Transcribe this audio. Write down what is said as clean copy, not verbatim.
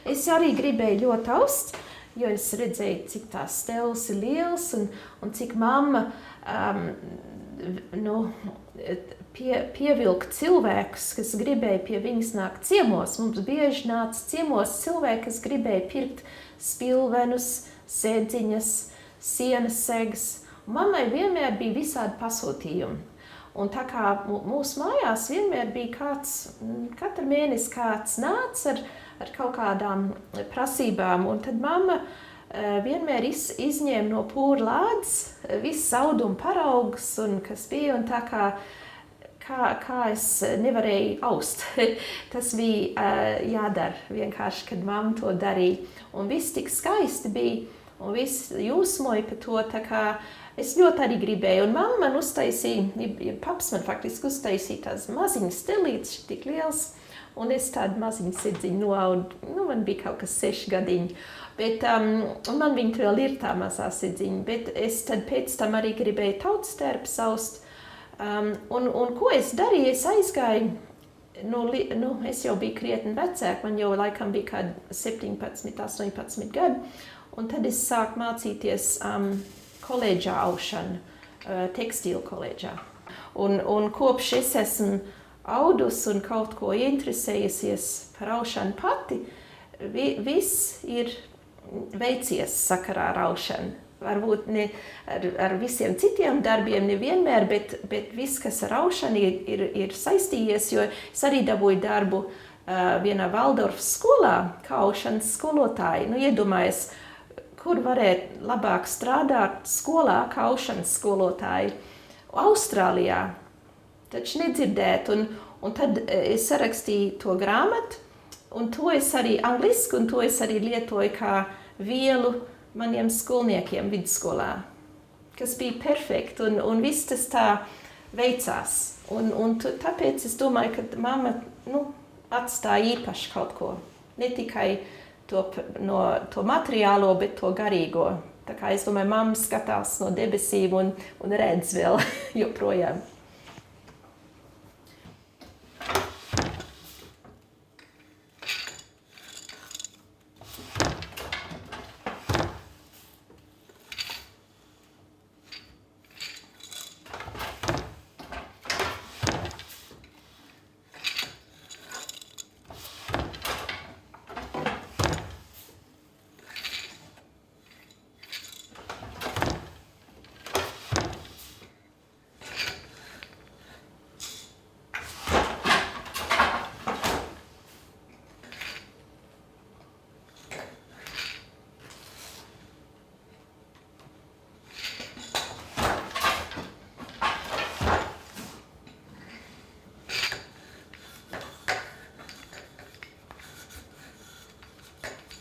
Es arī gribēju ļoti aust, jo es redzēju, cik tās stēles ir liels un cik mamma pievilka cilvēkus, kas gribēja pie viņas nākt ciemos. Mums bieži nāca ciemos cilvēki, kas gribēja pirkt spilvenus, sēdziņas, sienas segas. Mammai vienmēr bija visādi pasūtījumi. Un tā kā mūsu mājās vienmēr bija katru mēnesi kāds nāca ar kaut kādām prasībām, un tad mamma vienmēr izņēma no pūra lādes visus audumu paraugus, un kas bija, un tā kā es nevarēju aust. Tas bija jādara vienkārši, kad mamma to darīja. Un viss tik skaisti bija, un viss jūsmoja par to, tā kā es ļoti arī gribēju, un mamma man uztaisīja, paps man faktiski uztaisīja tās maziņas stelītes, tik liels, un es tādu maziņu sirdziņu noaudu, man bija kaut kas 6 gadiņi, bet, un man viņa vēl ir tā mazā sirdziņa, bet es tad pēc tam arī gribēju tautas tērpus aust, un ko es darīju, es aizgāju, es jau biju krietni vecāka, man jau laikam bija kādi 17, 18 gadi, un tad es sāku mācīties koledžā aušanu, tekstīlu koledžā. Un kopš es esmu audus un kaut ko interesējusies par aušanu pati, viss ir veicies sakarā ar aušanu. Varbūt ne ar visiem citiem darbiem nevienmēr, bet viss, kas ar aušanu ir saistījies, jo es arī dabūju darbu vienā Valdorfas skolā, kā aušanas skolotāja. Iedomājies, kur varētu labāk strādāt skolā kā aušanas skolotāji. Austrālijā taču nedzirdēt, un tad es sarakstīju to grāmatu, un to es arī angliski, un to es arī lietoju kā vielu maniem skolniekiem vidusskolā, kas bija perfekti, un viss tas tā veicās. Un tāpēc es domāju, ka mamma atstāja īpaši kaut ko, ne tikai to materiālo, bet to garīgo. Tā kā es domāju, mamma skatās no debesīm un redz vēl joprojām.